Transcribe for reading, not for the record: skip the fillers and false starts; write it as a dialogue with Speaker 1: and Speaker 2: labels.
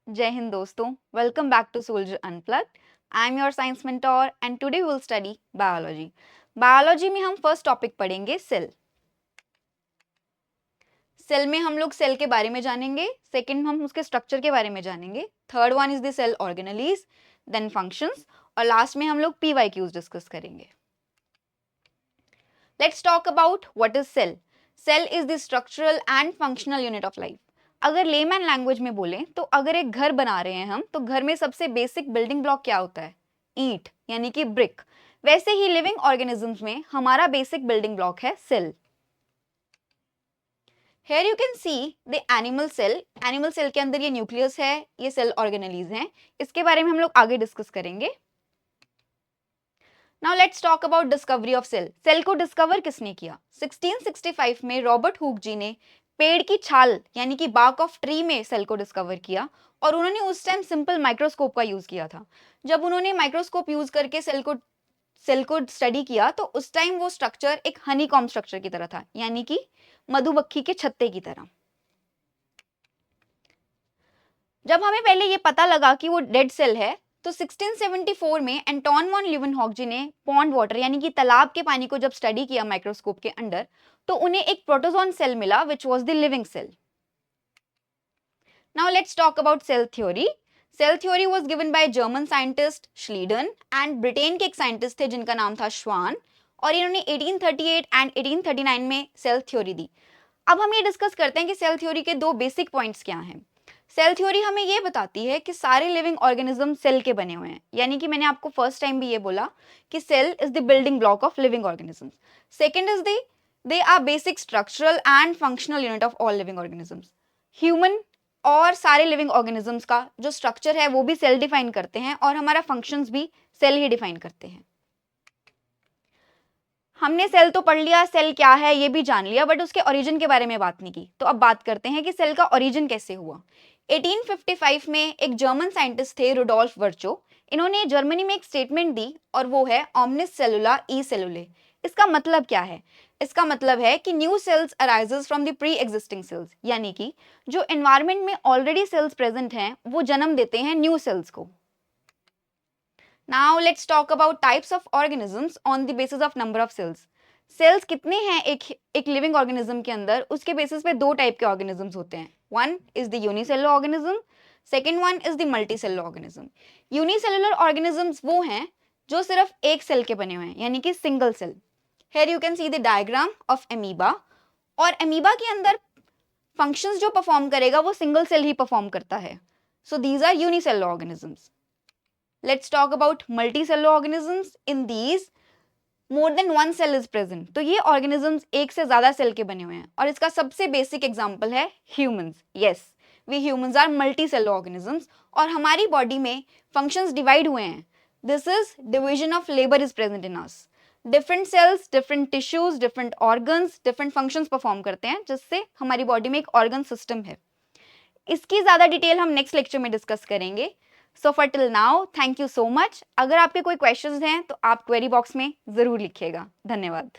Speaker 1: जय हिंद दोस्तों, welcome back to Soldier Unplugged. I am your science mentor and today we will study biology. Biology में हम first topic पढ़ेंगे cell. Cell में हम लोग सेल के बारे में जानेंगे, सेकंड हम उसके स्ट्रक्चर के बारे में जानेंगे, third one is the cell organelles, then functions और लास्ट में हम लोग PYQs डिस्कस करेंगे। Let's talk about what is cell. Cell is the structural and functional unit of life. अगर लेमैन लैंग्वेज में बोलें तो अगर एक घर बना रहे हैं हम, तो घर में सबसे बेसिक बिल्डिंग ब्लॉक क्या होता है? ईंट यानी कि ब्रिक। वैसे ही लिविंग ऑर्गेनिजम्स में हमारा बेसिक बिल्डिंग ब्लॉक है cell. Here you can see the animal cell। Animal cell के अंदर ये न्यूक्लियस है, ये सेल ऑर्गेनेलीज हैं। इसके बारे में हम लोग आगे डिस्कस करेंगे। Now let's talk about discovery of cell. Cell को डिस्कवर किसने किया? 1665 में रॉबर्ट हुक जी ने पेड़ की छाल यानी कि बार्क ऑफ ट्री में सेल को डिस्कवर किया और उन्होंने उस टाइम सिंपल माइक्रोस्कोप का यूज किया था। जब उन्होंने माइक्रोस्कोप यूज करके सेल को स्टडी किया तो उस टाइम वो स्ट्रक्चर एक हनीकॉम्ब स्ट्रक्चर की तरह था, यानी कि मधुमक्खी के छत्ते की तरह। जब हमें पहले ये पता लगा कि वो डेड सेल है तो 1674 में एंटोन वॉन लीeuwenhoek जी ने पॉन्ड वाटर यानी कि तालाब के पानी को जब स्टडी किया माइक्रोस्कोप के अंडर, तो उन्हें एक प्रोटोजोन सेल मिला which was the living cell. Now let's talk about cell theory. Cell theory was given by German scientist Schleiden and Britain के एक साइंटिस्ट थे जिनका नाम था श्वान, और इन्होंने 1838 एंड 1839 में सेल थ्योरी दी। अब हम ये डिस्कस करते हैं कि सेल थ्योरी के दो बेसिक पॉइंट्स क्या हैं। सेल थ्योरी हमें ये बताती है कि सारे लिविंग ऑर्गेनिज्म सेल के बने हुए हैं, यानी कि मैंने आपको फर्स्ट टाइम भी ये बोला कि cell is the building block of living organism. Second is they are basic structural and functional unit of all living organisms. Human और सारे लिविंग ऑर्गेनिजम्स का जो स्ट्रक्चर है वो भी सेल डिफाइन करते हैं और हमारा फंक्शंस भी सेल ही डिफाइन करते हैं। हमने सेल तो पढ़ लिया, सेल क्या है ये भी जान लिया, बट उसके ओरिजिन के बारे में बात नहीं की। तो अब बात करते हैं कि सेल का ओरिजिन कैसे हुआ। 1855 में एक जर्मन साइंटिस्ट थे रुडोल्फ वर्चो। इन्होंने जर्मनी में एक स्टेटमेंट दी और वो है ओमनिस सेलुला ई सेलुले। इसका मतलब क्या है? इसका मतलब है कि new sales arises from the pre existing cells, यानी कि जो एनवायरमेंट में ऑलरेडी सेल्स प्रेजेंट हैं वो जन्म देते हैं न्यू सेल्स को। Now let's talk about types of organisms on the basis of number of cells। Cells कितने हैं एक लिविंग ऑर्गेनिज्म के अंदर, उसके बेसिस पे दो टाइप के ऑर्गेनिजम्स होते हैं। One is the unicellular organism, second one is the multicellular organism. Unicellular organisms वो हैं जो सिर्फ एक सेल के बने हुए हैं, यानी कि single cell. Here you can see the diagram of amoeba, और एमीबा के अंदर फंक्शंस जो परफॉर्म करेगा वो सिंगल सेल ही परफॉर्म करता है। So these are unicellular organisms. Let's talk about multicellular organisms। In these more than one cell is present। तो ये organisms एक से ज्यादा सेल के बने हुए हैं और इसका सबसे बेसिक एग्जांपल है humans। Yes, we humans are multicellular organisms और हमारी बॉडी में functions डिवाइड हुए हैं। This is division of labor is present in us। Different cells, different tissues, different organs different functions perform करते हैं, जिससे हमारी बॉडी में एक ऑर्गन सिस्टम है। इसकी ज्यादा डिटेल हम नेक्स्ट लेक्चर में डिस्कस करेंगे। So for till now thank you so much. अगर आपके कोई क्वेश्चंस हैं तो आप क्वेरी बॉक्स में जरूर लिखिएगा। धन्यवाद।